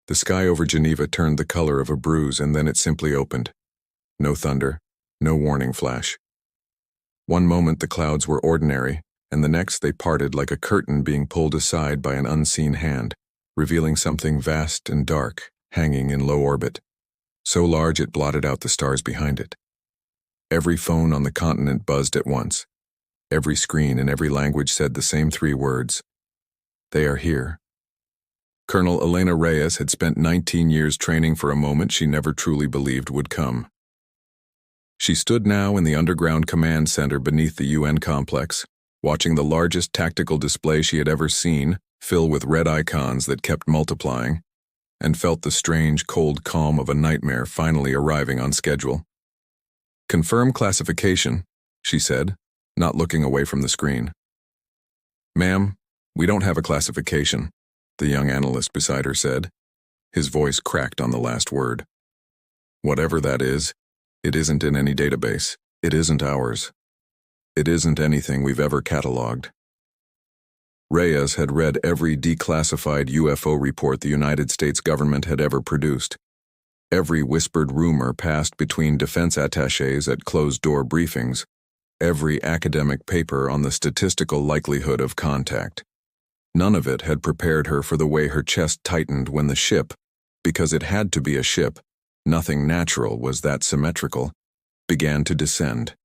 The sky over Geneva turned the color of a bruise, and then it simply opened. No thunder, no warning flash. One moment the clouds were ordinary, and the next they parted like a curtain being pulled aside by an unseen hand, revealing something vast and dark, hanging in low orbit, so large it blotted out the stars behind it. Every phone on the continent buzzed at once. Every screen in every language said the same three words: "They are here." Colonel Elena Reyes had spent 19 years training for a moment she never truly believed would come. She stood now in the underground command center beneath the UN complex, watching the largest tactical display she had ever seen fill with red icons that kept multiplying, and felt the strange, cold calm of a nightmare finally arriving on schedule. "Confirm classification," she said, not looking away from the screen. "Ma'am, we don't have a classification," the young analyst beside her said. His voice cracked on the last word. "Whatever that is, it isn't in any database. It isn't ours. It isn't anything we've ever cataloged." Reyes had read every declassified UFO report the United States government had ever produced. Every whispered rumor passed between defense attachés at closed-door briefings. Every academic paper on the statistical likelihood of contact. None of it had prepared her for the way her chest tightened when the ship, because it had to be a ship, nothing natural was that symmetrical, began to descend.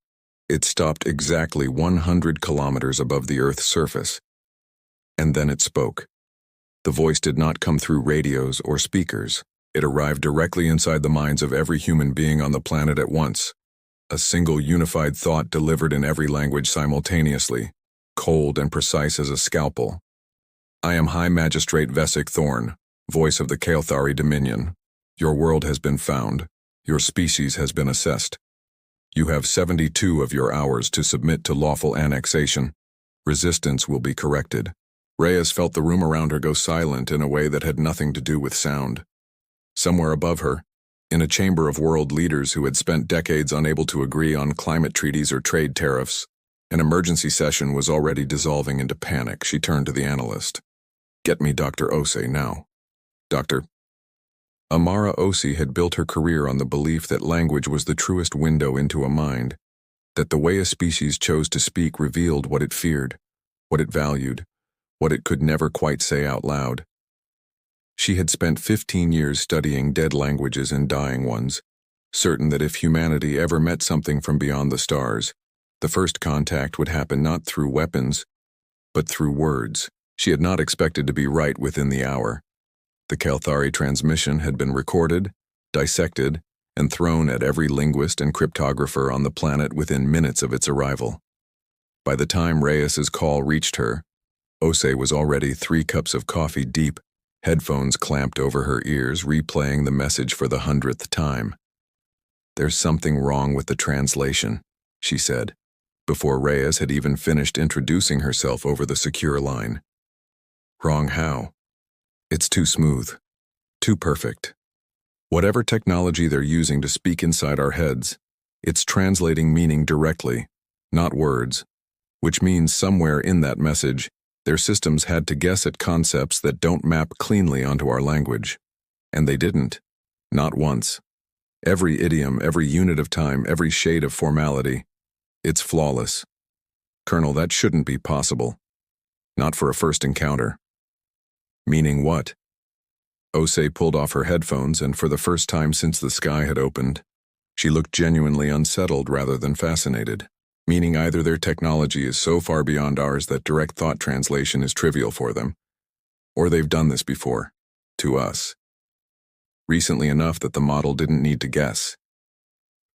It stopped exactly 100 kilometers above the Earth's surface. And then it spoke. The voice did not come through radios or speakers. It arrived directly inside the minds of every human being on the planet at once. A single unified thought delivered in every language simultaneously, cold and precise as a scalpel. "I am High Magistrate Vesic Thorn, voice of the Kael'thari Dominion. Your world has been found. Your species has been assessed. You have 72 of your hours to submit to lawful annexation. Resistance will be corrected." Reyes felt the room around her go silent in a way that had nothing to do with sound. Somewhere above her, in a chamber of world leaders who had spent decades unable to agree on climate treaties or trade tariffs, an emergency session was already dissolving into panic. She turned to the analyst. "Get me Dr. Ose now." Dr. Amara Ose had built her career on the belief that language was the truest window into a mind, that the way a species chose to speak revealed what it feared, what it valued, what it could never quite say out loud. She had spent 15 years studying dead languages and dying ones, certain that if humanity ever met something from beyond the stars, the first contact would happen not through weapons, but through words. She had not expected to be right within the hour. The Kael'thari transmission had been recorded, dissected, and thrown at every linguist and cryptographer on the planet within minutes of its arrival. By the time Reyes's call reached her, Ose was already 3 cups of coffee deep, headphones clamped over her ears, replaying the message for the 100th time. "There's something wrong with the translation," she said, before Reyes had even finished introducing herself over the secure line. "Wrong how? It's too smooth, too perfect. Whatever technology they're using to speak inside our heads, it's translating meaning directly, not words, which means somewhere in that message, their systems had to guess at concepts that don't map cleanly onto our language. And they didn't. Not once. Every idiom, every unit of time, every shade of formality. It's flawless. Colonel, that shouldn't be possible. Not for a first encounter." "Meaning what?" Ose pulled off her headphones, and for the first time since the sky had opened, she looked genuinely unsettled rather than fascinated. "Meaning either their technology is so far beyond ours that direct thought translation is trivial for them, or they've done this before, to us. Recently enough that the model didn't need to guess."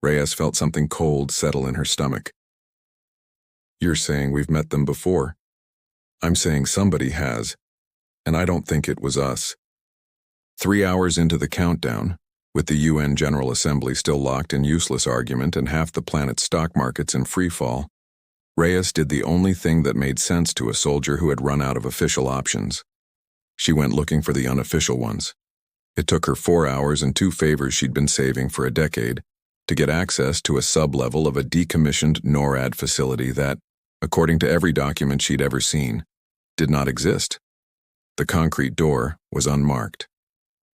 Reyes felt something cold settle in her stomach. "You're saying we've met them before?" "I'm saying somebody has, and I don't think it was us." 3 hours into the countdown, with the UN General Assembly still locked in useless argument and half the planet's stock markets in free fall, Reyes did the only thing that made sense to a soldier who had run out of official options. She went looking for the unofficial ones. It took her 4 hours and 2 favors she'd been saving for a decade to get access to a sub-level of a decommissioned NORAD facility that, according to every document she'd ever seen, did not exist. The concrete door was unmarked.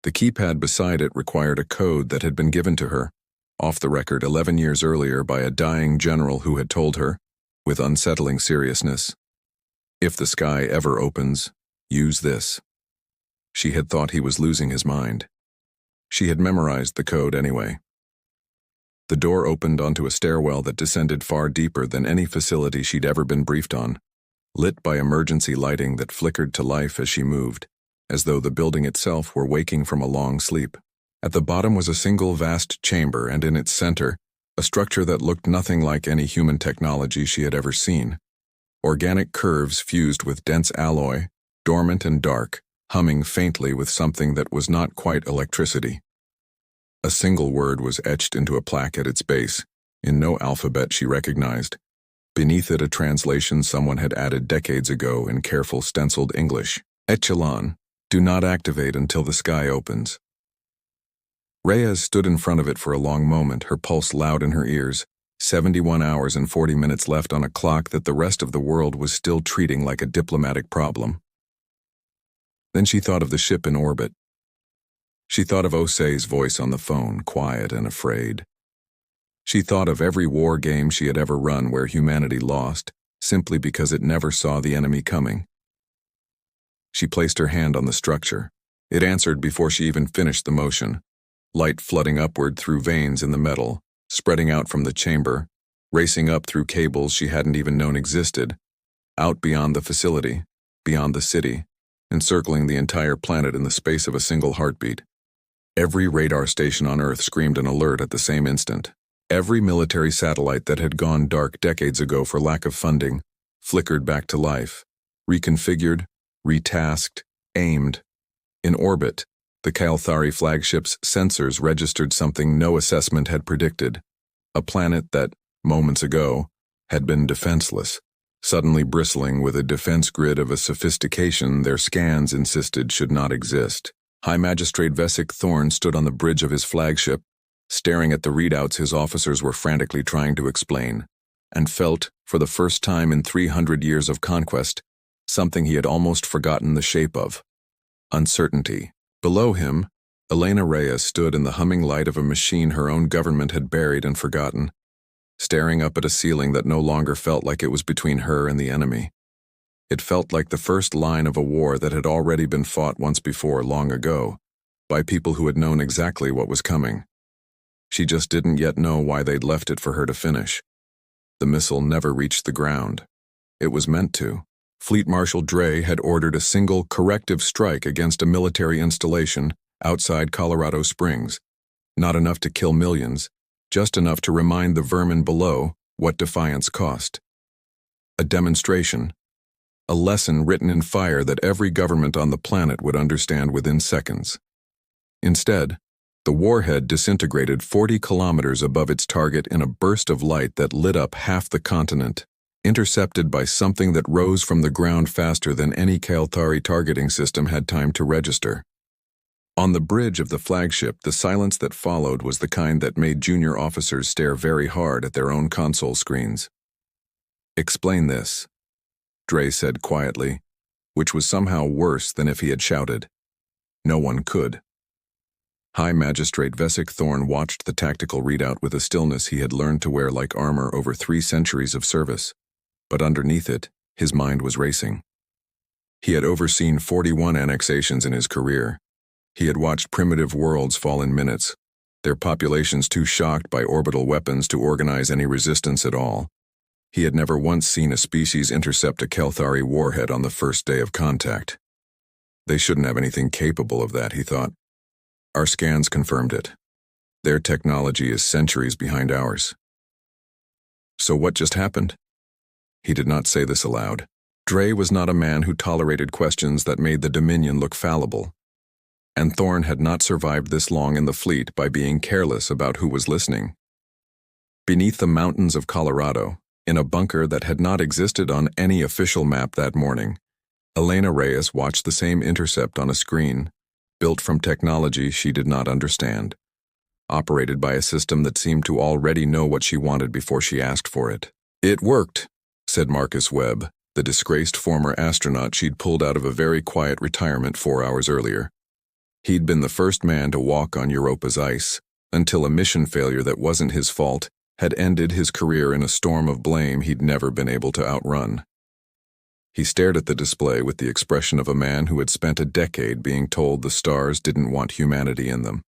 The keypad beside it required a code that had been given to her, off the record 11 years earlier by a dying general who had told her, with unsettling seriousness, "If the sky ever opens, use this." She had thought he was losing his mind. She had memorized the code anyway. The door opened onto a stairwell that descended far deeper than any facility she'd ever been briefed on, lit by emergency lighting that flickered to life as she moved, as though the building itself were waking from a long sleep. At the bottom was a single vast chamber, and in its center, a structure that looked nothing like any human technology she had ever seen. Organic curves fused with dense alloy, dormant and dark, humming faintly with something that was not quite electricity. A single word was etched into a plaque at its base, in no alphabet she recognized. Beneath it a translation someone had added decades ago in careful stenciled English. Echelon, do not activate until the sky opens. Reyes stood in front of it for a long moment, her pulse loud in her ears, 71 hours and 40 minutes left on a clock that the rest of the world was still treating like a diplomatic problem. Then she thought of the ship in orbit. She thought of Osei's voice on the phone, quiet and afraid. She thought of every war game she had ever run where humanity lost, simply because it never saw the enemy coming. She placed her hand on the structure. It answered before she even finished the motion. Light flooding upward through veins in the metal, spreading out from the chamber, racing up through cables she hadn't even known existed, out beyond the facility, beyond the city, encircling the entire planet in the space of a single heartbeat. Every radar station on Earth screamed an alert at the same instant. Every military satellite that had gone dark decades ago for lack of funding flickered back to life, reconfigured, retasked, aimed. In orbit, the Kalthari flagship's sensors registered something no assessment had predicted. A planet that, moments ago, had been defenseless, suddenly bristling with a defense grid of a sophistication their scans insisted should not exist. High Magistrate Vesic Thorn stood on the bridge of his flagship, staring at the readouts his officers were frantically trying to explain, and felt, for the first time in 300 years of conquest, something he had almost forgotten the shape of: uncertainty. Below him, Elena Reyes stood in the humming light of a machine her own government had buried and forgotten, staring up at a ceiling that no longer felt like it was between her and the enemy. It felt like the first line of a war that had already been fought once before, long ago, by people who had known exactly what was coming. She just didn't yet know why they'd left it for her to finish. The missile never reached the ground. It was meant to. Fleet Marshal Dre had ordered a single corrective strike against a military installation outside Colorado Springs. Not enough to kill millions, just enough to remind the vermin below what Defiance cost. A demonstration, a lesson written in fire that every government on the planet would understand within seconds. Instead, the warhead disintegrated 40 kilometers above its target in a burst of light that lit up half the continent, intercepted by something that rose from the ground faster than any Kalthari targeting system had time to register. On the bridge of the flagship, the silence that followed was the kind that made junior officers stare very hard at their own console screens. "Explain this," Dre said quietly, which was somehow worse than if he had shouted. No one could. High Magistrate Vesic Thorn watched the tactical readout with a stillness he had learned to wear like armor over 3 centuries of service. But underneath it, his mind was racing. He had overseen 41 annexations in his career. He had watched primitive worlds fall in minutes, their populations too shocked by orbital weapons to organize any resistance at all. He had never once seen a species intercept a Kalthari warhead on the first day of contact. They shouldn't have anything capable of that, he thought. Our scans confirmed it. Their technology is centuries behind ours. So what just happened? He did not say this aloud. Dre was not a man who tolerated questions that made the Dominion look fallible. And Thorn had not survived this long in the fleet by being careless about who was listening. Beneath the mountains of Colorado, in a bunker that had not existed on any official map that morning, Elena Reyes watched the same intercept on a screen, built from technology she did not understand, operated by a system that seemed to already know what she wanted before she asked for it. "It worked," said Marcus Webb, the disgraced former astronaut she'd pulled out of a very quiet retirement 4 hours earlier. He'd been the first man to walk on Europa's ice, until a mission failure that wasn't his fault had ended his career in a storm of blame he'd never been able to outrun. He stared at the display with the expression of a man who had spent a decade being told the stars didn't want humanity in them.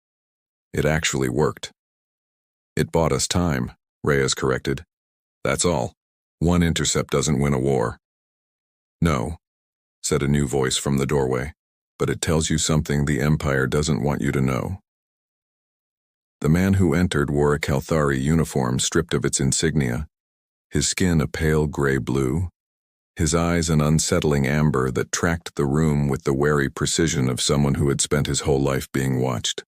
It actually worked. It bought us time, Reyes corrected. That's all. One intercept doesn't win a war. No, said a new voice from the doorway, but it tells you something the Empire doesn't want you to know. The man who entered wore a Calthari uniform stripped of its insignia, his skin a pale gray blue, his eyes an unsettling amber that tracked the room with the wary precision of someone who had spent his whole life being watched.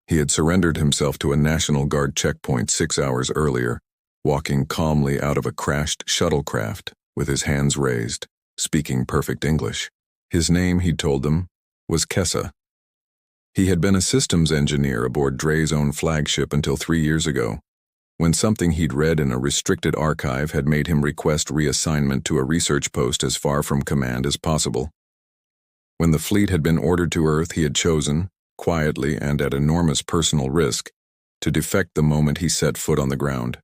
He had surrendered himself to a National Guard checkpoint 6 hours earlier, walking calmly out of a crashed shuttlecraft with his hands raised, speaking perfect English. His name, he'd told them, was Kessa. He had been a systems engineer aboard Dre's own flagship until 3 years ago, when something he'd read in a restricted archive had made him request reassignment to a research post as far from command as possible. When the fleet had been ordered to Earth, he had chosen, quietly and at enormous personal risk, to defect the moment he set foot on the ground.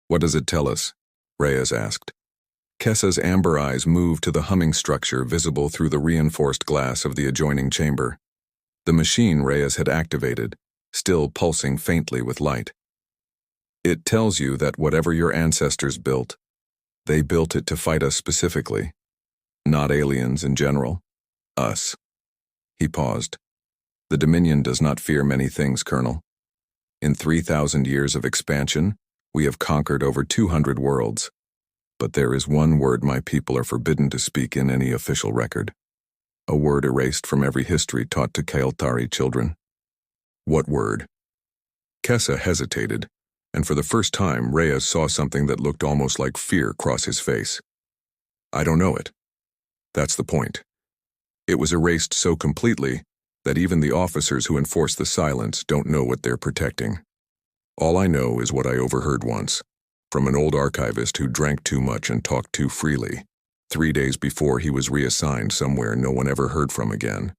What does it tell us? Reyes asked. Kessa's amber eyes moved to the humming structure visible through the reinforced glass of the adjoining chamber. The machine Reyes had activated, still pulsing faintly with light. It tells you that whatever your ancestors built, they built it to fight us specifically, not aliens in general. Us. He paused. The Dominion does not fear many things, Colonel. In 3,000 years of expansion, we have conquered over 200 worlds. But there is one word my people are forbidden to speak in any official record. A word erased from every history taught to Calthari children. What word? Kessa hesitated, and for the first time Reyes saw something that looked almost like fear cross his face. I don't know it. That's the point. It was erased so completely that even the officers who enforce the silence don't know what they're protecting. All I know is what I overheard once, from an old archivist who drank too much and talked too freely, 3 days before he was reassigned somewhere no one ever heard from again.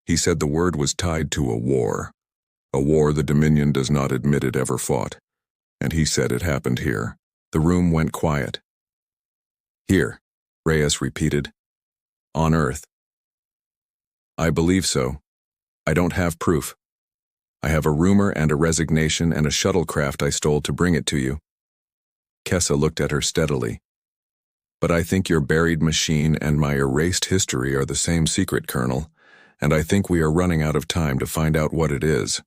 He said the word was tied to a war the Dominion does not admit it ever fought, and he said it happened here. The room went quiet. Here, Reyes repeated. On Earth. I believe so. I don't have proof. I have a rumor and a resignation and a shuttlecraft I stole to bring it to you. Kessa looked at her steadily. But I think your buried machine and my erased history are the same secret, Colonel, and I think we are running out of time to find out what it is.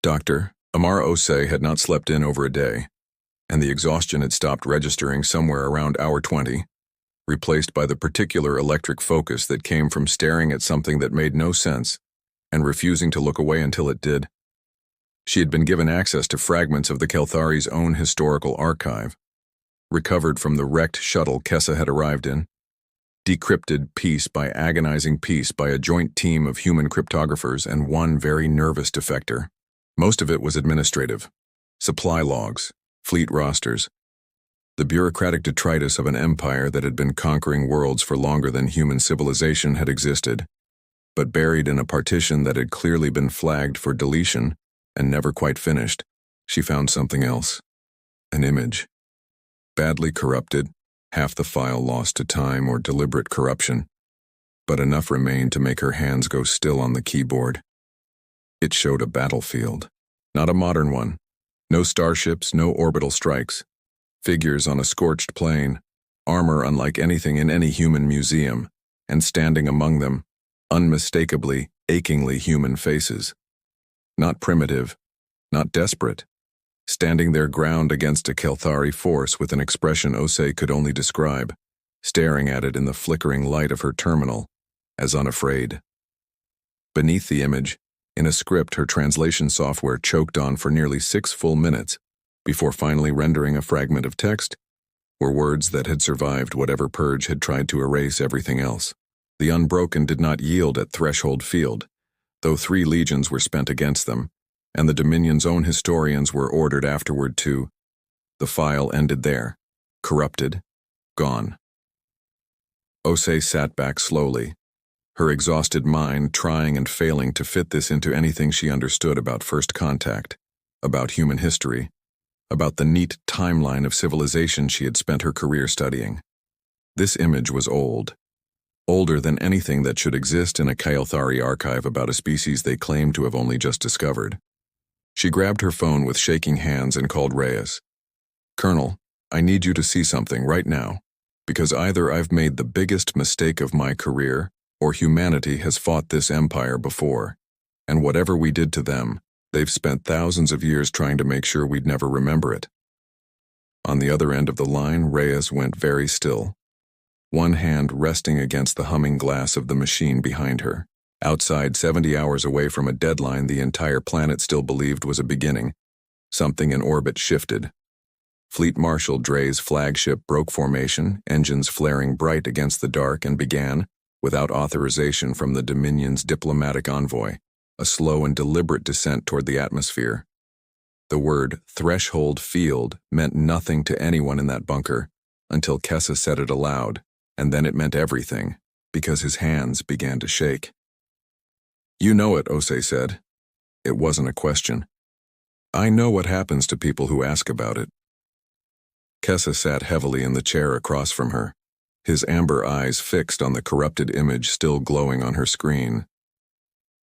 Doctor, Amar Osei had not slept in over a day, and the exhaustion had stopped registering somewhere around hour 20, replaced by the particular electric focus that came from staring at something that made no sense and refusing to look away until it did. She had been given access to fragments of the Calthari's own historical archive, recovered from the wrecked shuttle Kessa had arrived in, decrypted piece by agonizing piece by a joint team of human cryptographers and one very nervous defector. Most of it was administrative. Supply logs, fleet rosters, the bureaucratic detritus of an empire that had been conquering worlds for longer than human civilization had existed, but buried in a partition that had clearly been flagged for deletion and never quite finished, she found something else. An image. Badly corrupted, half the file lost to time or deliberate corruption, but enough remained to make her hands go still on the keyboard. It showed a battlefield, not a modern one. No starships, no orbital strikes. Figures on a scorched plain, armor unlike anything in any human museum, and standing among them, unmistakably, achingly human faces. Not primitive, not desperate, standing their ground against a Calthari force with an expression Osei could only describe, staring at it in the flickering light of her terminal, as unafraid. Beneath the image, in a script her translation software choked on for nearly 6 full minutes, before finally rendering a fragment of text, were words that had survived whatever purge had tried to erase everything else. The unbroken did not yield at Threshold Field, though 3 legions were spent against them, and the Dominion's own historians were ordered afterward to. The file ended there, corrupted, gone. Osei sat back slowly, her exhausted mind trying and failing to fit this into anything she understood about first contact, about human history, about the neat timeline of civilization she had spent her career studying. This image was old, older than anything that should exist in a Kael'thari archive about a species they claimed to have only just discovered. She grabbed her phone with shaking hands and called Reyes. "Colonel, I need you to see something right now, because either I've made the biggest mistake of my career, or humanity has fought this empire before, and whatever we did to them, they've spent thousands of years trying to make sure we'd never remember it." On the other end of the line, Reyes went very still, one hand resting against the humming glass of the machine behind her. Outside, 70 hours away from a deadline the entire planet still believed was a beginning, something in orbit shifted. Fleet Marshal Dre's flagship broke formation, engines flaring bright against the dark, and began, without authorization from the Dominion's diplomatic envoy, a slow and deliberate descent toward the atmosphere. The word threshold field meant nothing to anyone in that bunker until Kessa said it aloud, and then it meant everything, because his hands began to shake. "You know it," Osei said. It wasn't a question. "I know what happens to people who ask about it." Kessa sat heavily in the chair across from her, his amber eyes fixed on the corrupted image still glowing on her screen.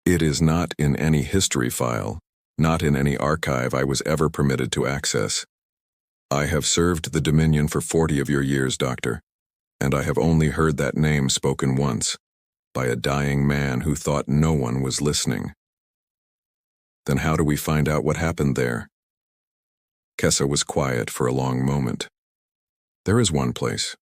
"It is not in any history file, not in any archive I was ever permitted to access. I have served the Dominion for 40 of your years, Doctor, and I have only heard that name spoken once, by a dying man who thought no one was listening." "Then how do we find out what happened there?" Kessa was quiet for a long moment. "There is one place.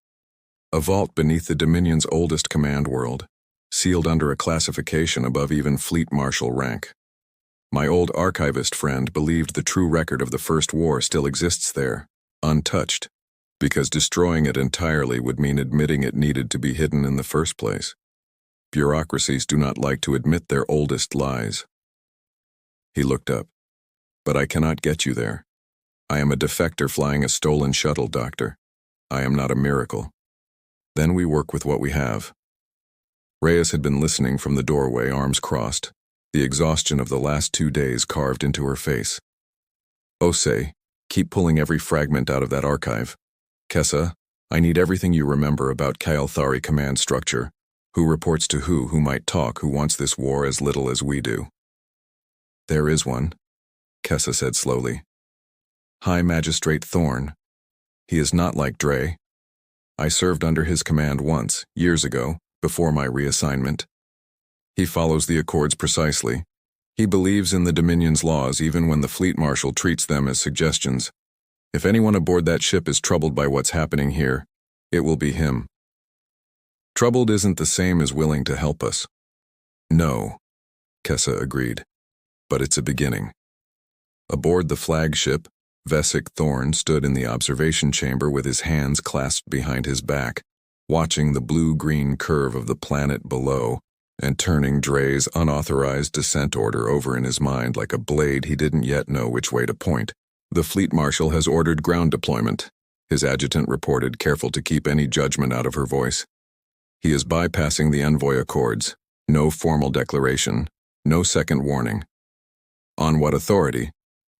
A vault beneath the Dominion's oldest command world, sealed under a classification above even Fleet Marshal rank. My old archivist friend believed the true record of the First War still exists there, untouched, because destroying it entirely would mean admitting it needed to be hidden in the first place. Bureaucracies do not like to admit their oldest lies." He looked up. "But I cannot get you there. I am a defector flying a stolen shuttle, Doctor. I am not a miracle. Then we work with what we have." Reyes had been listening from the doorway, arms crossed, the exhaustion of the last 2 days carved into her face. "Osei, keep pulling every fragment out of that archive. Kessa, I need everything you remember about Kael'thari command structure. Who reports to who might talk, who wants this war as little as we do." "There is one," Kessa said slowly. "High Magistrate Thorn. He is not like Dre. I served under his command once, years ago, before my reassignment. He follows the Accords precisely. He believes in the Dominion's laws even when the Fleet Marshal treats them as suggestions. If anyone aboard that ship is troubled by what's happening here, it will be him. Troubled isn't the same as willing to help us." "No," Kessa agreed, "but it's a beginning." Aboard the flagship, Vesic Thorn stood in the observation chamber with his hands clasped behind his back, watching the blue-green curve of the planet below and turning Dre's unauthorized descent order over in his mind like a blade he didn't yet know which way to point. "The Fleet Marshal has ordered ground deployment," his adjutant reported, careful to keep any judgment out of her voice. "He is bypassing the envoy accords. No formal declaration, no second warning." "On what authority?"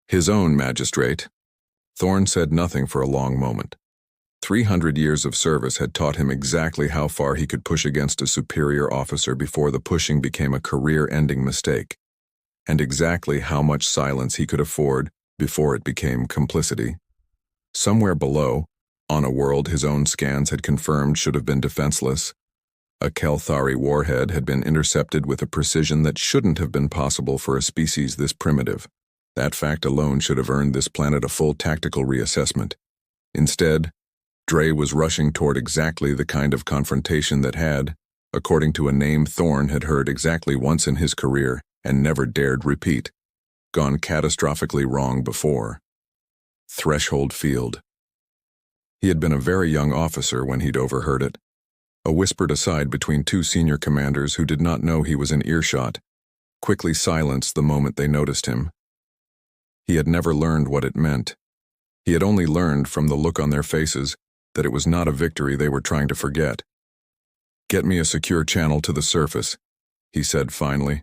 "His own, Magistrate." Thorn said nothing for a long moment. 300 years of service had taught him exactly how far he could push against a superior officer before the pushing became a career-ending mistake, and exactly how much silence he could afford before it became complicity. Somewhere below, on a world his own scans had confirmed should have been defenseless, a Kael'thari warhead had been intercepted with a precision that shouldn't have been possible for a species this primitive. That fact alone should have earned this planet a full tactical reassessment. Instead, Dre was rushing toward exactly the kind of confrontation that had, according to a name Thorn had heard exactly once in his career and never dared repeat, gone catastrophically wrong before. Threshold field. He had been a very young officer when he'd overheard it, a whispered aside between two senior commanders who did not know he was in earshot, quickly silenced the moment they noticed him. He had never learned what it meant. He had only learned from the look on their faces that it was not a victory they were trying to forget. "Get me a secure channel to the surface," he said finally.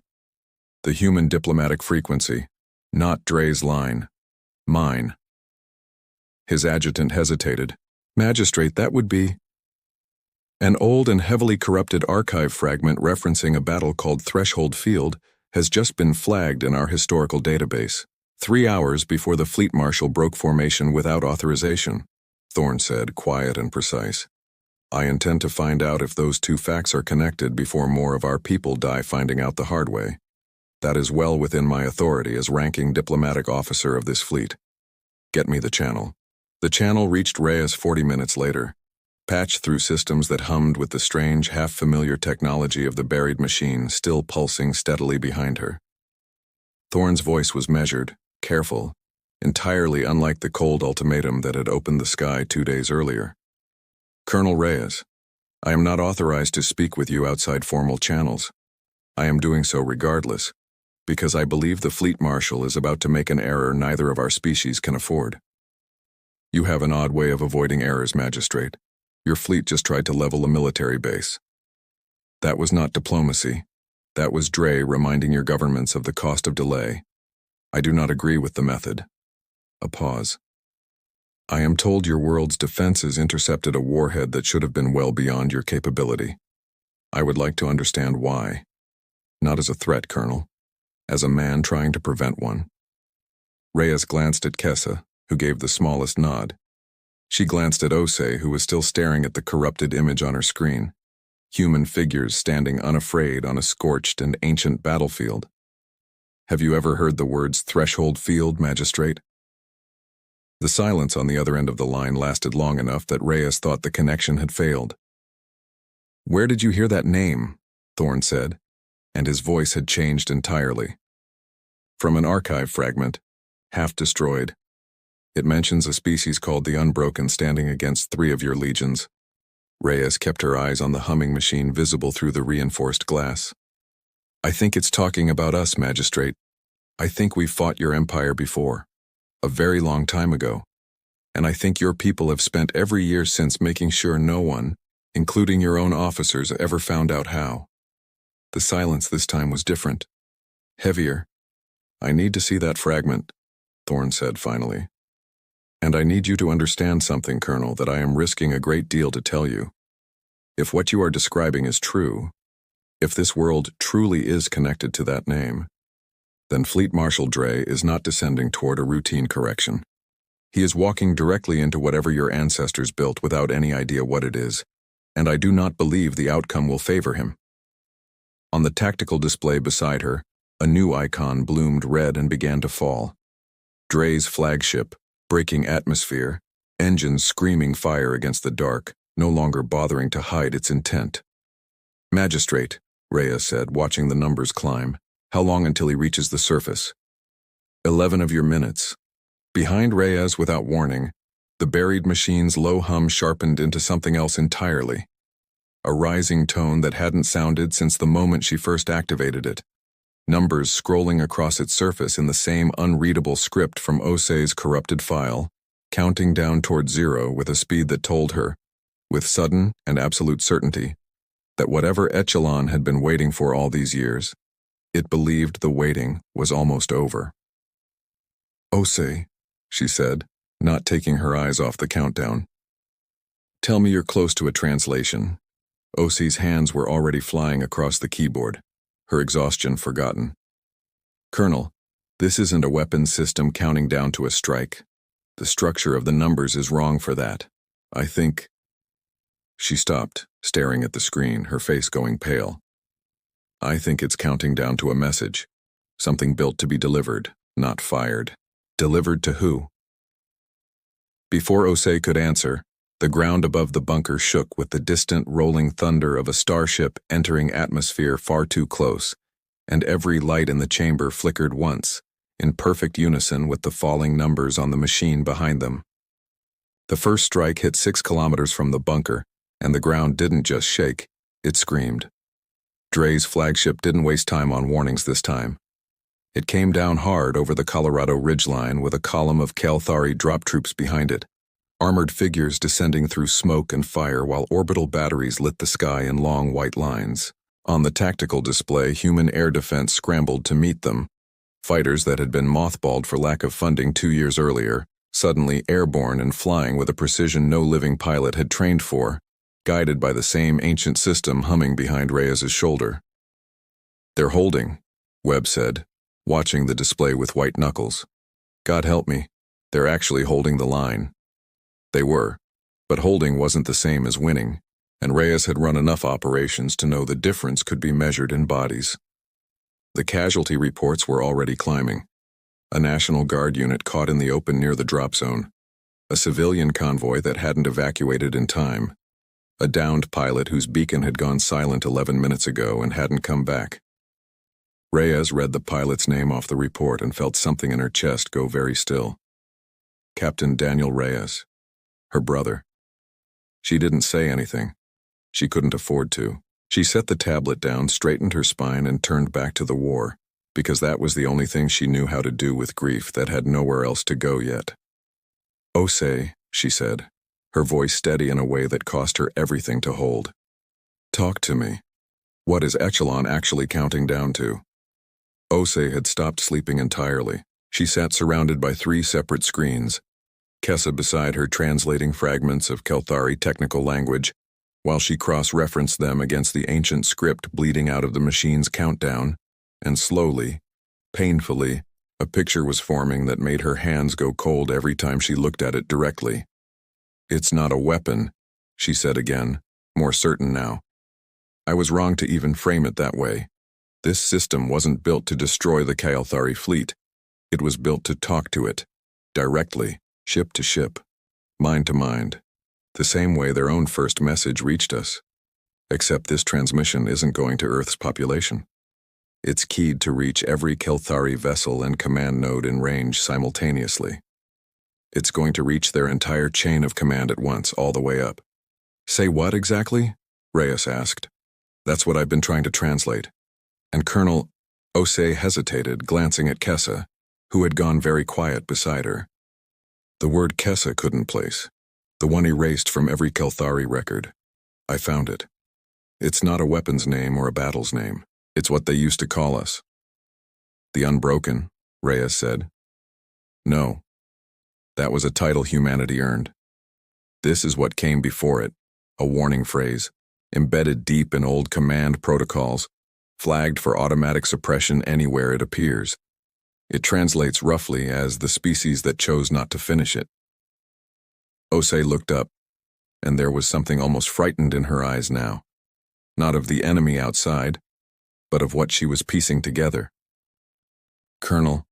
The human diplomatic frequency, not Dre's line. Mine. His adjutant hesitated. Magistrate, that would be... An old and heavily corrupted archive fragment referencing a battle called Threshold Field has just been flagged in our historical database, 3 hours before the fleet marshal broke formation without authorization, Thorne said, quiet and precise. I intend to find out if those two facts are connected before more of our people die finding out the hard way. That is well within my authority as ranking diplomatic officer of this fleet. Get me the channel. The channel reached Reyes 40 minutes later, patched through systems that hummed with the strange, half-familiar technology of the buried machine still pulsing steadily behind her. Thorne's voice was measured, careful, entirely unlike the cold ultimatum that had opened the sky 2 days earlier. Colonel Reyes, I am not authorized to speak with you outside formal channels. I am doing so regardless, because I believe the fleet marshal is about to make an error neither of our species can afford. You have an odd way of avoiding errors, Magistrate. Your fleet just tried to level a military base. That was not diplomacy. That was Dre reminding your governments of the cost of delay. I do not agree with the method. A pause. I am told your world's defenses intercepted a warhead that should have been well beyond your capability. I would like to understand why. Not as a threat, Colonel. As a man trying to prevent one. Reyes glanced at Kessa, who gave the smallest nod. She glanced at Osei, who was still staring at the corrupted image on her screen. Human figures standing unafraid on a scorched and ancient battlefield. Have you ever heard the words Threshold Field, Magistrate? The silence on the other end of the line lasted long enough that Reyes thought the connection had failed. Where did you hear that name? Thorne said, and his voice had changed entirely. From an archive fragment, half destroyed. It mentions a species called the Unbroken standing against 3 of your legions. Reyes kept her eyes on the humming machine visible through the reinforced glass. I think it's talking about us, Magistrate. I think we fought your empire before, a very long time ago, and I think your people have spent every year since making sure no one, including your own officers, ever found out how. The silence this time was different, heavier. I need to see that fragment, Thorne said finally. And I need you to understand something, Colonel, that I am risking a great deal to tell you. If what you are describing is true, if this world truly is connected to that name, then Fleet Marshal Dre is not descending toward a routine correction. He is walking directly into whatever your ancestors built without any idea what it is, and I do not believe the outcome will favor him. On the tactical display beside her, a new icon bloomed red and began to fall. Dre's flagship, breaking atmosphere, engines screaming fire against the dark, no longer bothering to hide its intent. Magistrate, Reyes said, watching the numbers climb. How long until he reaches the surface? 11 of your minutes. Behind Reyes, without warning, the buried machine's low hum sharpened into something else entirely. A rising tone that hadn't sounded since the moment she first activated it. Numbers scrolling across its surface in the same unreadable script from Osei's corrupted file, counting down toward 0 with a speed that told her, with sudden and absolute certainty, that whatever echelon had been waiting for all these years, it believed the waiting was almost over. Osei, she said, not taking her eyes off the countdown. Tell me you're close to a translation. Osei's hands were already flying across the keyboard, her exhaustion forgotten. Colonel, this isn't a weapons system counting down to a strike. The structure of the numbers is wrong for that. I think... She stopped, staring at the screen, her face going pale. I think it's counting down to a message. Something built to be delivered, not fired. Delivered to who? Before Osei could answer, the ground above the bunker shook with the distant rolling thunder of a starship entering atmosphere far too close, and every light in the chamber flickered once, in perfect unison with the falling numbers on the machine behind them. The first strike hit 6 kilometers from the bunker, and the ground didn't just shake, it screamed. Dre's flagship didn't waste time on warnings this time. It came down hard over the Colorado ridgeline with a column of Kalthari drop troops behind it, armored figures descending through smoke and fire while orbital batteries lit the sky in long white lines, On the tactical display, human air defense scrambled to meet them. Fighters that had been mothballed for lack of funding 2 years earlier, suddenly airborne and flying with a precision no living pilot had trained for, guided by the same ancient system humming behind Reyes's shoulder. "They're holding," Webb said, watching the display with white knuckles. "God help me, they're actually holding the line." They were, but holding wasn't the same as winning, and Reyes had run enough operations to know the difference could be measured in bodies. The casualty reports were already climbing. A National Guard unit caught in the open near the drop zone, a civilian convoy that hadn't evacuated in time, a downed pilot whose beacon had gone silent 11 minutes ago and hadn't come back. Reyes read the pilot's name off the report and felt something in her chest go very still. Captain Daniel Reyes, her brother. She didn't say anything. She couldn't afford to. She set the tablet down, straightened her spine, and turned back to the war, because that was the only thing she knew how to do with grief that had nowhere else to go yet. "Osei," she said, her voice steady in a way that cost her everything to hold. "Talk to me. What is Echelon actually counting down to?" Osei had stopped sleeping entirely. She sat surrounded by 3 separate screens, Kessa beside her translating fragments of Kelthari technical language, while she cross-referenced them against the ancient script bleeding out of the machine's countdown, and slowly, painfully, a picture was forming that made her hands go cold every time she looked at it directly. "It's not a weapon," she said again, more certain now. "I was wrong to even frame it that way. This system wasn't built to destroy the Kelthari fleet. It was built to talk to it, directly, ship to ship, mind to mind, the same way their own first message reached us. Except this transmission isn't going to Earth's population. It's keyed to reach every Kelthari vessel and command node in range simultaneously. It's going to reach their entire chain of command at once, all the way up." "Say what exactly?" Reyes asked. "That's what I've been trying to translate." And Colonel Osei hesitated, glancing at Kessa, who had gone very quiet beside her. The word Kessa couldn't place, the one erased from every Kelthari record. "I found it. It's not a weapon's name or a battle's name. It's what they used to call us." "The Unbroken," Reyes said. "No. That was a title humanity earned. This is what came before it, a warning phrase, embedded deep in old command protocols, flagged for automatic suppression anywhere it appears. It translates roughly as the species that chose not to finish it." Osei looked up, and there was something almost frightened in her eyes now. Not of the enemy outside, but of what she was piecing together. "Colonel,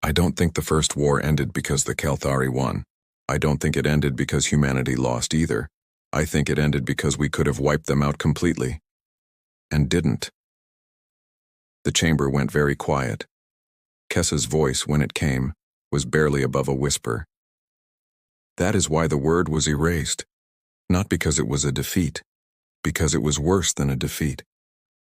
I don't think the first war ended because the Kelthari won. I don't think it ended because humanity lost either. I think it ended because we could have wiped them out completely. And didn't." The chamber went very quiet. Kessa's voice, when it came, was barely above a whisper. "That is why the word was erased. Not because it was a defeat. Because it was worse than a defeat.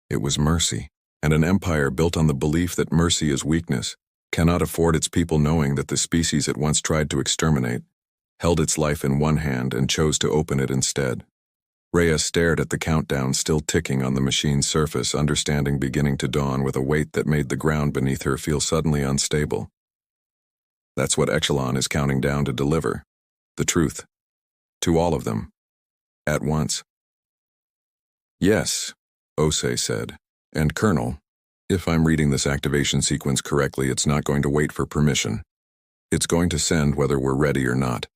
It was mercy, and an empire built on the belief that mercy is weakness, cannot afford its people knowing that the species it once tried to exterminate held its life in one hand and chose to open it instead." Reyes stared at the countdown still ticking on the machine's surface, understanding beginning to dawn with a weight that made the ground beneath her feel suddenly unstable. That's what Echelon is counting down to deliver. The truth. To all of them. At once. "Yes," Osei said. "And Colonel, if I'm reading this activation sequence correctly, it's not going to wait for permission. It's going to send whether we're ready or not.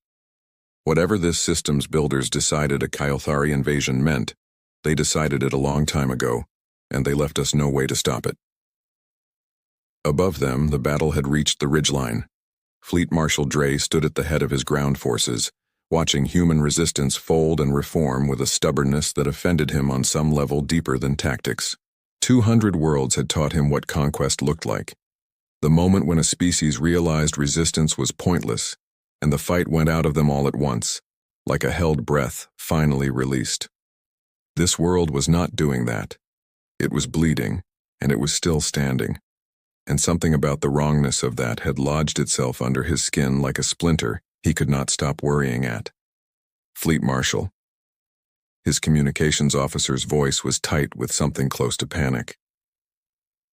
Whatever this system's builders decided a Kelthari invasion meant, they decided it a long time ago, and they left us no way to stop it." Above them, the battle had reached the ridgeline. Fleet Marshal Dre stood at the head of his ground forces, watching human resistance fold and reform with a stubbornness that offended him on some level deeper than tactics. 200 worlds had taught him what conquest looked like. The moment when a species realized resistance was pointless, and the fight went out of them all at once, like a held breath finally released. This world was not doing that. It was bleeding, and it was still standing. And something about the wrongness of that had lodged itself under his skin like a splinter he could not stop worrying at. "Fleet Marshal." His communications officer's voice was tight with something close to panic.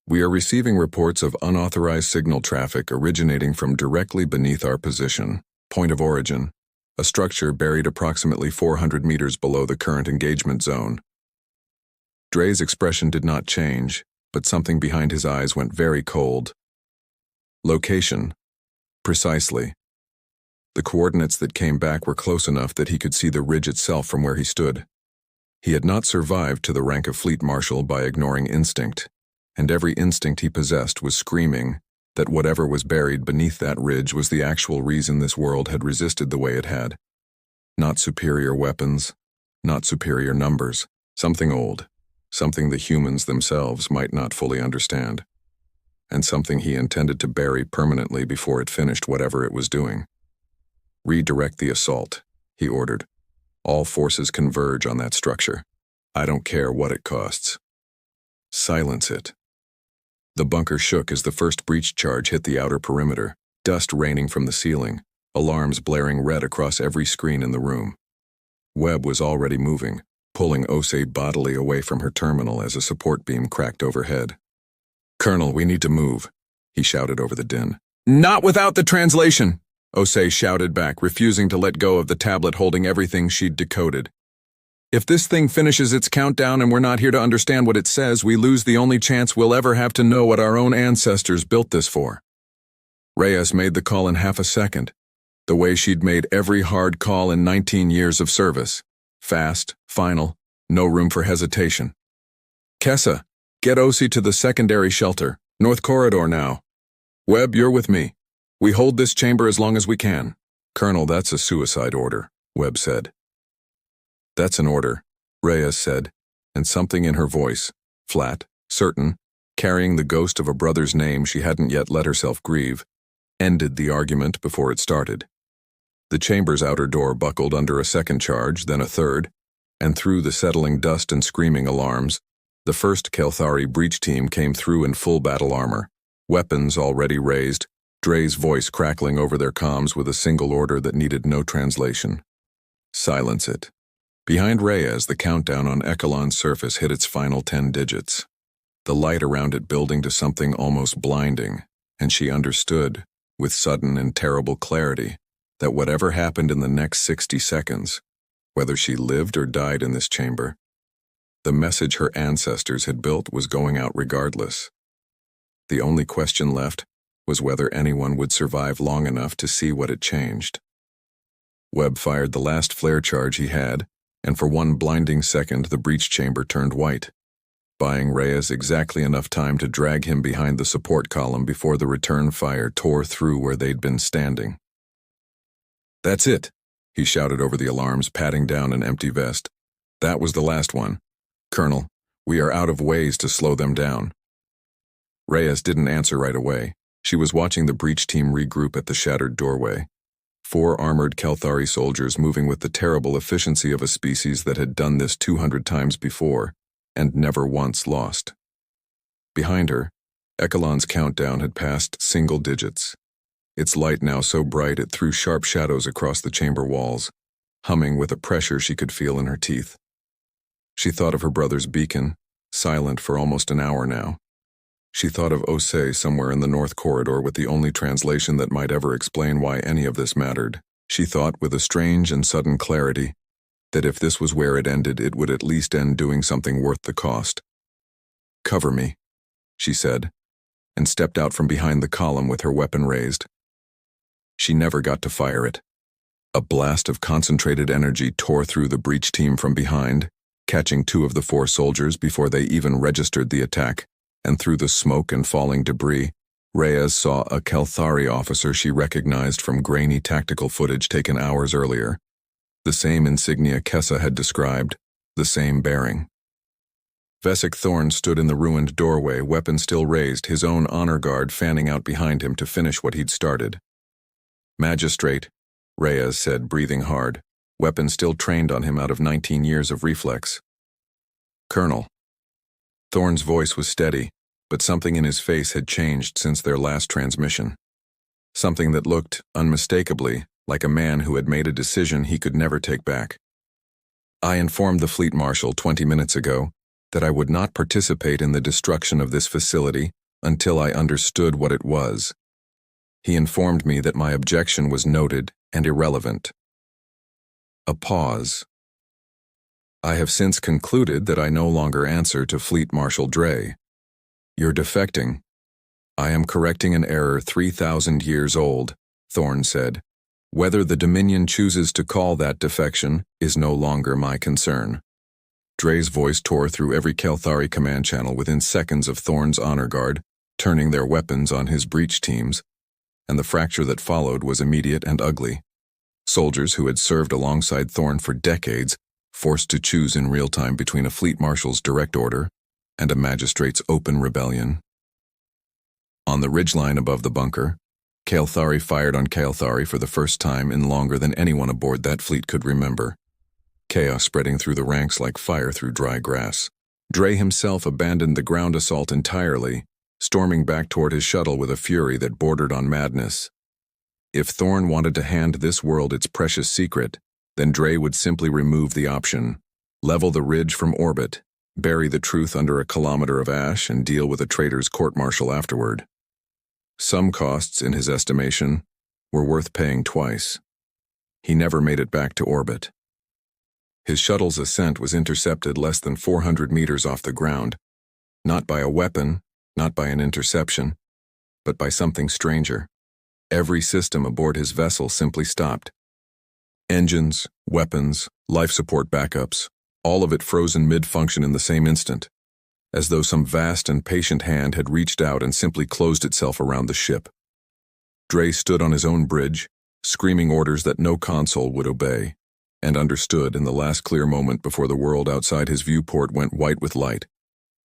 "We are receiving reports of unauthorized signal traffic originating from directly beneath our position. Point of origin, a structure buried approximately 400 meters below the current engagement zone." Dre's expression did not change, but something behind his eyes went very cold. "Location. Precisely." The coordinates that came back were close enough that he could see the ridge itself from where he stood. He had not survived to the rank of fleet marshal by ignoring instinct, and every instinct he possessed was screaming that whatever was buried beneath that ridge was the actual reason this world had resisted the way it had. Not superior weapons, not superior numbers, something old, something the humans themselves might not fully understand, and something he intended to bury permanently before it finished whatever it was doing. "Redirect the assault," he ordered. "All forces converge on that structure. I don't care what it costs. Silence it." The bunker shook as the first breach charge hit the outer perimeter, dust raining from the ceiling, alarms blaring red across every screen in the room. Webb was already moving, pulling Osei bodily away from her terminal as a support beam cracked overhead. "Colonel, we need to move," he shouted over the din. "Not without the translation!" Osei shouted back, refusing to let go of the tablet holding everything she'd decoded. "If this thing finishes its countdown and we're not here to understand what it says, we lose the only chance we'll ever have to know what our own ancestors built this for." Reyes made the call in half a second, the way she'd made every hard call in 19 years of service. Fast, final, no room for hesitation. "Kessa, get Osi to the secondary shelter, North Corridor now. Webb, you're with me. We hold this chamber as long as we can." "Colonel, that's a suicide order," Webb said. "That's an order," Reyes said, and something in her voice, flat, certain, carrying the ghost of a brother's name she hadn't yet let herself grieve, ended the argument before it started. The chamber's outer door buckled under a second charge, then a third, and through the settling dust and screaming alarms, the first Kelthari breach team came through in full battle armor, weapons already raised, Dre's voice crackling over their comms with a single order that needed no translation. "Silence it." Behind Reyes, the countdown on Echelon's surface hit its final 10 digits. The light around it building to something almost blinding, and she understood, with sudden and terrible clarity, that whatever happened in the next 60 seconds, whether she lived or died in this chamber, the message her ancestors had built was going out regardless. The only question left was whether anyone would survive long enough to see what it changed. Webb fired the last flare charge he had, and for one blinding second the breach chamber turned white, buying Reyes exactly enough time to drag him behind the support column before the return fire tore through where they'd been standing. "That's it," he shouted over the alarms, patting down an empty vest. "That was the last one. Colonel, we are out of ways to slow them down." Reyes didn't answer right away. She was watching the breach team regroup at the shattered doorway. 4 armored Kelthari soldiers moving with the terrible efficiency of a species that had done this 200 times before, and never once lost. Behind her, Echelon's countdown had passed single digits, its light now so bright it threw sharp shadows across the chamber walls, humming with a pressure she could feel in her teeth. She thought of her brother's beacon, silent for almost an hour now. She thought of Osei somewhere in the North Corridor with the only translation that might ever explain why any of this mattered. She thought with a strange and sudden clarity that if this was where it ended, it would at least end doing something worth the cost. "Cover me," she said, and stepped out from behind the column with her weapon raised. She never got to fire it. A blast of concentrated energy tore through the breach team from behind, catching 2 of the 4 soldiers before they even registered the attack, and through the smoke and falling debris, Reyes saw a Kelthari officer she recognized from grainy tactical footage taken hours earlier. The same insignia Kessa had described, the same bearing. Vesic Thorn stood in the ruined doorway, weapon still raised, his own honor guard fanning out behind him to finish what he'd started. "Magistrate," Reyes said, breathing hard, weapon still trained on him out of 19 years of reflex. "Colonel." Thorn's voice was steady, but something in his face had changed since their last transmission. Something that looked, unmistakably, like a man who had made a decision he could never take back. I informed the fleet marshal 20 minutes ago that I would not participate in the destruction of this facility until I understood what it was. He informed me that my objection was noted and irrelevant. A pause. I have since concluded that I no longer answer to Fleet Marshal Dre. You're defecting. I am correcting an error 3,000 years old, Thorne said. Whether the Dominion chooses to call that defection is no longer my concern. Dre's voice tore through every Kelthari command channel within seconds of Thorne's honor guard, turning their weapons on his breach teams, and the fracture that followed was immediate and ugly. Soldiers who had served alongside Thorne for decades, forced to choose in real time between a fleet marshal's direct order and a magistrate's open rebellion. On the ridgeline above the bunker, Kelthari fired on Kelthari for the first time in longer than anyone aboard that fleet could remember. Chaos spreading through the ranks like fire through dry grass. Dre himself abandoned the ground assault entirely, storming back toward his shuttle with a fury that bordered on madness. If Thorne wanted to hand this world its precious secret, then Dre would simply remove the option, level the ridge from orbit, bury the truth under a kilometer of ash, and deal with a traitor's court-martial afterward. Some costs, in his estimation, were worth paying twice. He never made it back to orbit. His shuttle's ascent was intercepted less than 400 meters off the ground, not by a weapon, not by an interception, but by something stranger. Every system aboard his vessel simply stopped. Engines, weapons, life support backups, all of it frozen mid-function in the same instant, as though some vast and patient hand had reached out and simply closed itself around the ship. Dre stood on his own bridge, screaming orders that no console would obey, and understood in the last clear moment before the world outside his viewport went white with light,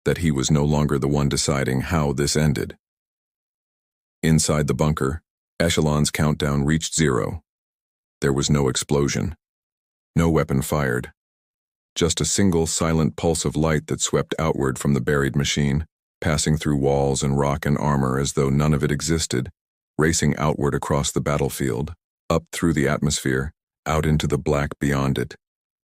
that he was no longer the one deciding how this ended. Inside the bunker, Echelon's countdown reached 0. There was no explosion. No weapon fired. Just a single silent pulse of light that swept outward from the buried machine, passing through walls and rock and armor as though none of it existed, racing outward across the battlefield, up through the atmosphere, out into the black beyond it,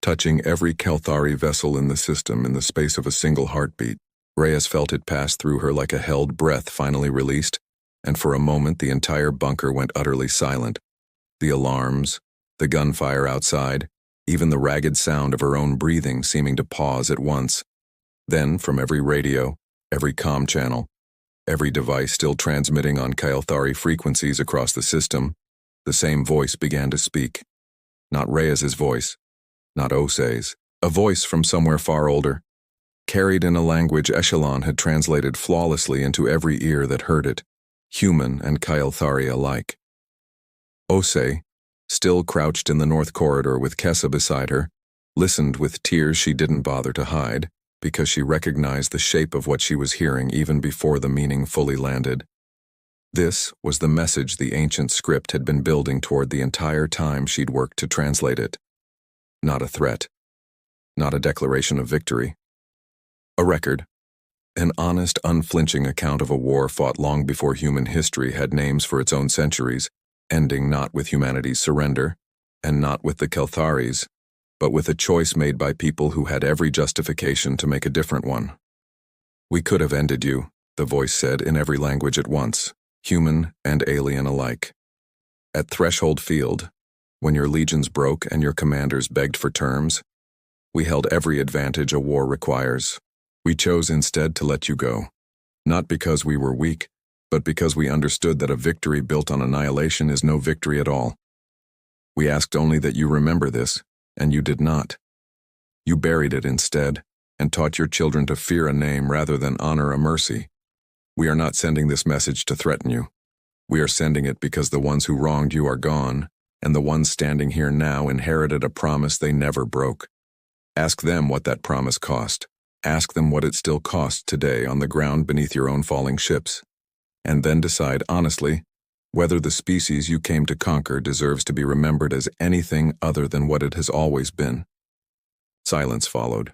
touching every Kelthari vessel in the system in the space of a single heartbeat. Reyes felt it pass through her like a held breath finally released, and for a moment the entire bunker went utterly silent. The alarms, the gunfire outside, even the ragged sound of her own breathing seeming to pause at once. Then, from every radio, every comm channel, every device still transmitting on Kelthari frequencies across the system, the same voice began to speak. Not Reyes's voice, not Osei's, a voice from somewhere far older, carried in a language Echelon had translated flawlessly into every ear that heard it, human and Kelthari alike. Osei, still crouched in the north corridor with Kessa beside her, listened with tears she didn't bother to hide because she recognized the shape of what she was hearing even before the meaning fully landed. This was the message the ancient script had been building toward the entire time she'd worked to translate it. Not a threat. Not a declaration of victory. A record. An honest, unflinching account of a war fought long before human history had names for its own centuries, ending not with humanity's surrender, and not with the Keltharis, but with a choice made by people who had every justification to make a different one. We could have ended you, the voice said in every language at once, human and alien alike. At Threshold Field, when your legions broke and your commanders begged for terms, we held every advantage a war requires. We chose instead to let you go, not because we were weak, but because we understood that a victory built on annihilation is no victory at all. We asked only that you remember this, and you did not. You buried it instead, and taught your children to fear a name rather than honor a mercy. We are not sending this message to threaten you. We are sending it because the ones who wronged you are gone, and the ones standing here now inherited a promise they never broke. Ask them what that promise cost. Ask them what it still costs today on the ground beneath your own falling ships. And then decide honestly whether the species you came to conquer deserves to be remembered as anything other than what it has always been. Silence followed.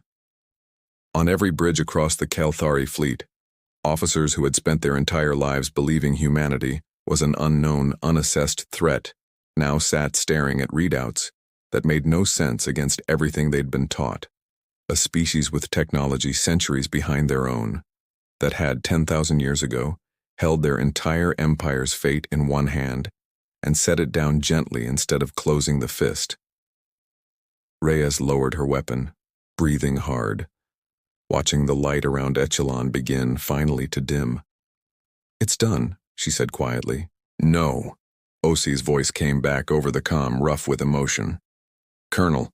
On every bridge across the Kelthari fleet, officers who had spent their entire lives believing humanity was an unknown, unassessed threat now sat staring at readouts, that made no sense against everything they'd been taught. A species with technology centuries behind their own, that had 10,000 years ago held their entire empire's fate in one hand and set it down gently instead of closing the fist. Reyes lowered her weapon, breathing hard, watching the light around Echelon begin finally to dim. "It's done," she said quietly. "No." Osei's voice came back over the comm, rough with emotion. "Colonel,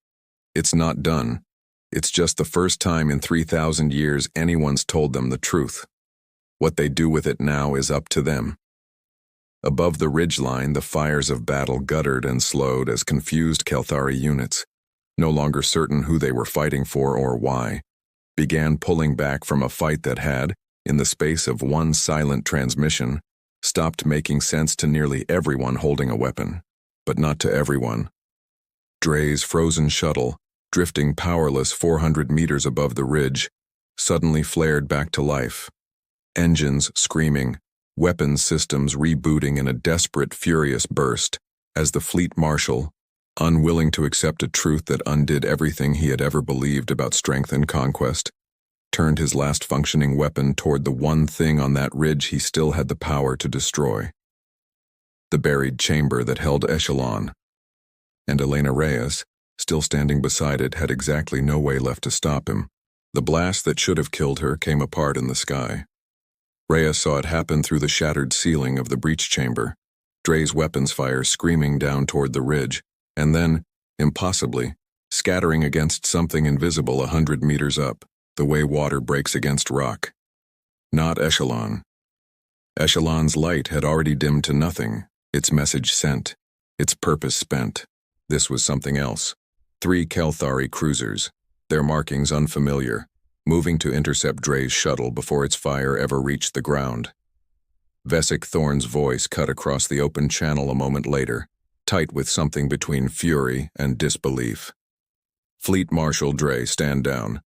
it's not done. It's just the first time in 3,000 years anyone's told them the truth. What they do with it now is up to them." Above the ridgeline, the fires of battle guttered and slowed as confused Kelthari units, no longer certain who they were fighting for or why, began pulling back from a fight that had, in the space of one silent transmission, stopped making sense to nearly everyone holding a weapon, but not to everyone. Dre's frozen shuttle, drifting powerless 400 meters above the ridge, suddenly flared back to life. Engines screaming, weapons systems rebooting in a desperate, furious burst, as the fleet marshal, unwilling to accept a truth that undid everything he had ever believed about strength and conquest, turned his last functioning weapon toward the one thing on that ridge he still had the power to destroy. The buried chamber that held Echelon. And Elena Reyes, still standing beside it, had exactly no way left to stop him. The blast that should have killed her came apart in the sky. Reyes saw it happen through the shattered ceiling of the breach chamber, Dre's weapons fire screaming down toward the ridge, and then, impossibly, scattering against something invisible 100 meters up, the way water breaks against rock. Not Echelon. Echelon's light had already dimmed to nothing, its message sent, its purpose spent. This was something else. 3 Kelthari cruisers, their markings unfamiliar, moving to intercept Dre's shuttle before its fire ever reached the ground. Vesic Thorn's voice cut across the open channel a moment later, tight with something between fury and disbelief. "Fleet Marshal Dre, stand down.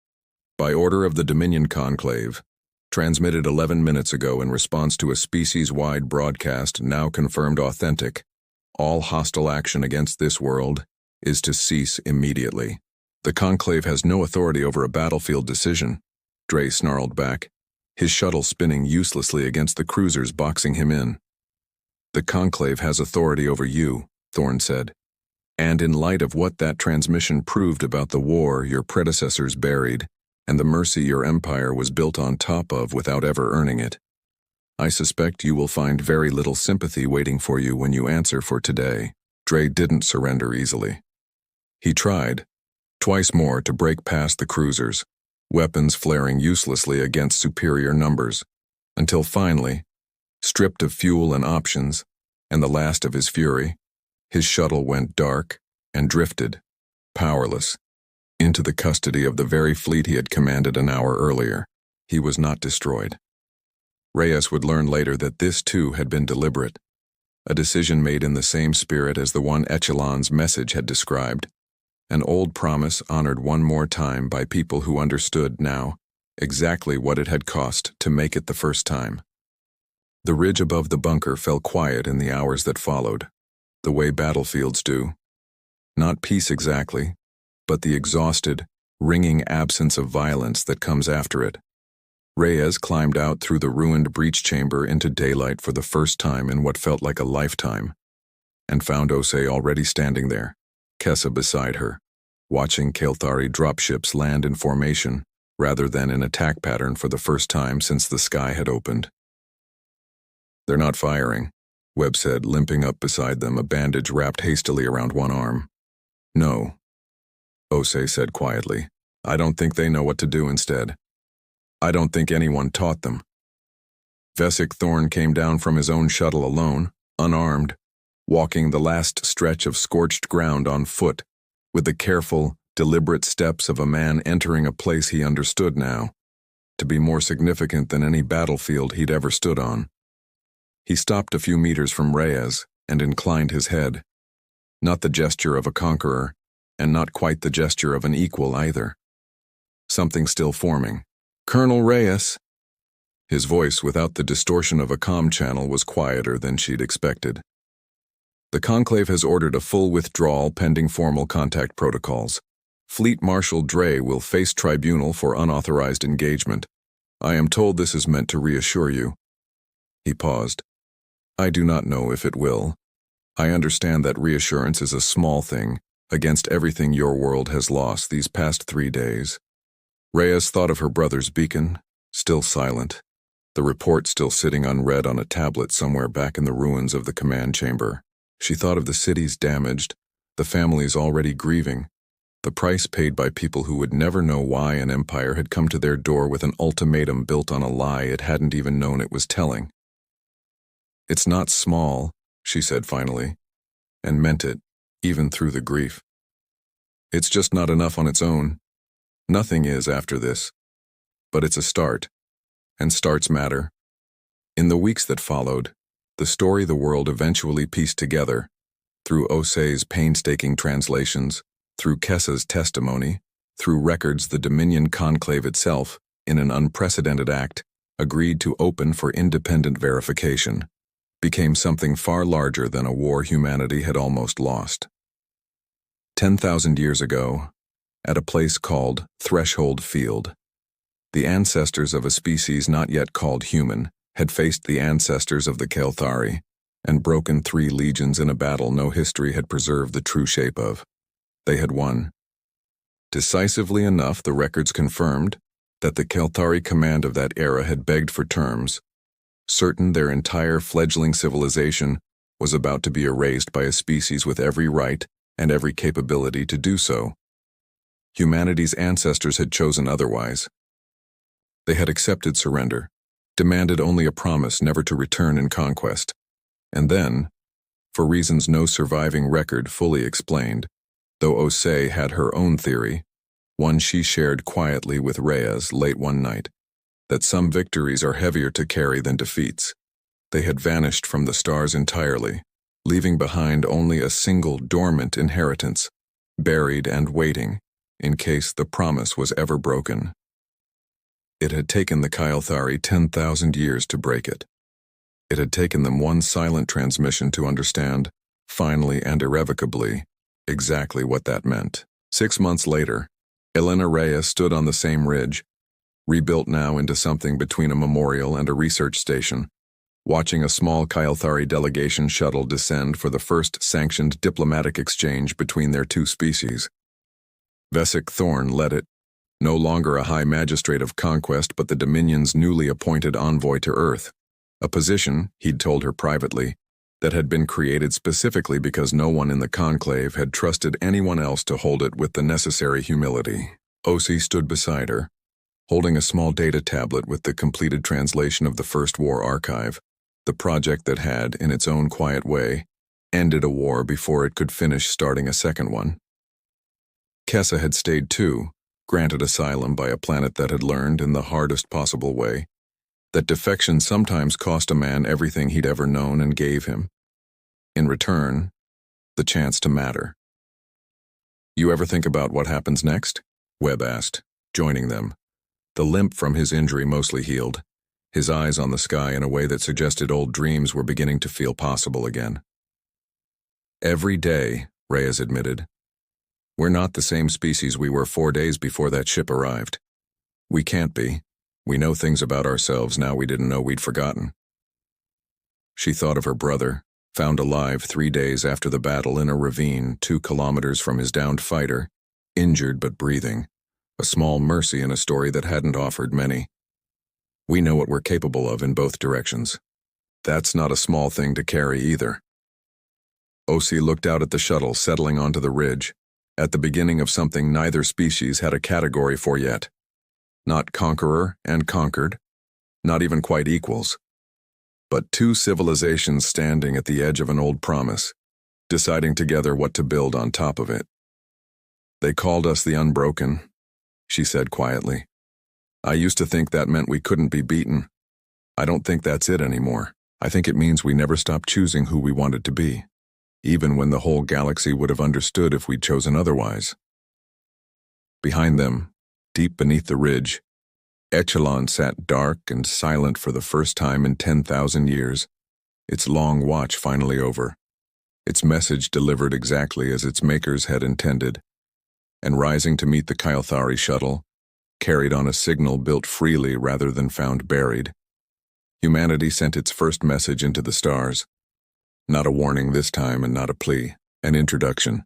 By order of the Dominion Conclave, transmitted 11 minutes ago in response to a species-wide broadcast now confirmed authentic, all hostile action against this world is to cease immediately. The Conclave has no authority over a battlefield decision," Dre snarled back, his shuttle spinning uselessly against the cruisers boxing him in. "The Conclave has authority over you," Thorn said. "And in light of what that transmission proved about the war your predecessors buried, and the mercy your empire was built on top of without ever earning it, I suspect you will find very little sympathy waiting for you when you answer for today." Dre didn't surrender easily. He tried, twice more, to break past the cruisers, weapons flaring uselessly against superior numbers, until finally, stripped of fuel and options, and the last of his fury, his shuttle went dark and drifted, powerless, into the custody of the very fleet he had commanded an hour earlier. He was not destroyed. Reyes would learn later that this too had been deliberate, a decision made in the same spirit as the one Echelon's message had described, an old promise honored one more time by people who understood now exactly what it had cost to make it the first time. The ridge above the bunker fell quiet in the hours that followed, the way battlefields do. Not peace exactly, but the exhausted, ringing absence of violence that comes after it. Reyes climbed out through the ruined breach chamber into daylight for the first time in what felt like a lifetime, and found Osei already standing there, Kessa beside her, watching Kelthari dropships land in formation rather than in attack pattern for the first time since the sky had opened. "They're not firing," Webb said, limping up beside them, a bandage wrapped hastily around one arm. "No," Osei said quietly. "I don't think they know what to do instead. I don't think anyone taught them." Vesic Thorn came down from his own shuttle alone, unarmed, walking the last stretch of scorched ground on foot, with the careful, deliberate steps of a man entering a place he understood now to be more significant than any battlefield he'd ever stood on. He stopped a few meters from Reyes and inclined his head, not the gesture of a conqueror, and not quite the gesture of an equal either. Something still forming. "Colonel Reyes." His voice, without the distortion of a comm channel, was quieter than she'd expected. The Conclave has ordered a full withdrawal pending formal contact protocols. Fleet Marshal Dre will face tribunal for unauthorized engagement. I am told this is meant to reassure you." He paused. "I do not know if it will. I understand that reassurance is a small thing against everything your world has lost these past 3 days." Reyes thought of her brother's beacon, still silent, the report still sitting unread on a tablet somewhere back in the ruins of the command chamber. She thought of the cities damaged, the families already grieving, the price paid by people who would never know why an empire had come to their door with an ultimatum built on a lie it hadn't even known it was telling. "It's not small," she said finally, and meant it, even through the grief. "It's just not enough on its own. Nothing is after this. But it's a start, and starts matter." In the weeks that followed, the story the world eventually pieced together, through Osei's painstaking translations, through Kessa's testimony, through records the Dominion Conclave itself, in an unprecedented act, agreed to open for independent verification, became something far larger than a war humanity had almost lost. 10,000 years ago, at a place called Threshold Field, the ancestors of a species not yet called human had faced the ancestors of the Kelthari and broken 3 legions in a battle no history had preserved the true shape of. They had won. Decisively enough, the records confirmed that the Kelthari command of that era had begged for terms, certain their entire fledgling civilization was about to be erased by a species with every right and every capability to do so. Humanity's ancestors had chosen otherwise. They had accepted surrender, demanded only a promise never to return in conquest, and then, for reasons no surviving record fully explained, though Osei had her own theory, one she shared quietly with Reyes late one night, that some victories are heavier to carry than defeats. They had vanished from the stars entirely, leaving behind only a single dormant inheritance, buried and waiting, in case the promise was ever broken. It had taken the Kelthari 10,000 years to break it. It had taken them one silent transmission to understand, finally and irrevocably, exactly what that meant. 6 months later, Elena Reyes stood on the same ridge, rebuilt now into something between a memorial and a research station, watching a small Kelthari delegation shuttle descend for the first sanctioned diplomatic exchange between their 2 species. Vesic Thorn led it, no longer a high magistrate of conquest but the Dominion's newly appointed envoy to Earth, a position, he'd told her privately, that had been created specifically because no one in the Conclave had trusted anyone else to hold it with the necessary humility. Osei stood beside her, holding a small data tablet with the completed translation of the First War Archive, the project that had, in its own quiet way, ended a war before it could finish starting a second one. Kessa had stayed too, granted asylum by a planet that had learned, in the hardest possible way, that defection sometimes cost a man everything he'd ever known and gave him. In return, the chance to matter. "You ever think about what happens next?" Webb asked, joining them, the limp from his injury mostly healed, his eyes on the sky in a way that suggested old dreams were beginning to feel possible again. "Every day," Reyes admitted. "We're not the same species we were 4 days before that ship arrived. We can't be. We know things about ourselves now we didn't know we'd forgotten." She thought of her brother, found alive 3 days after the battle in a ravine 2 kilometers from his downed fighter, injured but breathing, a small mercy in a story that hadn't offered many. We know what we're capable of in both directions. That's not a small thing to carry either. Osei looked out at the shuttle settling onto the ridge, at the beginning of something neither species had a category for yet. Not conqueror and conquered, not even quite equals, but 2 civilizations standing at the edge of an old promise, deciding together what to build on top of it. "They called us the Unbroken," she said quietly. "I used to think that meant we couldn't be beaten. I don't think that's it anymore. I think it means we never stopped choosing who we wanted to be, even when the whole galaxy would have understood if we'd chosen otherwise." Behind them, deep beneath the ridge, Echelon sat dark and silent for the first time in 10,000 years, its long watch finally over. its message delivered exactly as its makers had intended, and rising to meet the Kylthari shuttle, carried on a signal built freely rather than found buried. Humanity sent its first message into the stars. Not a warning this time and not a plea, an introduction.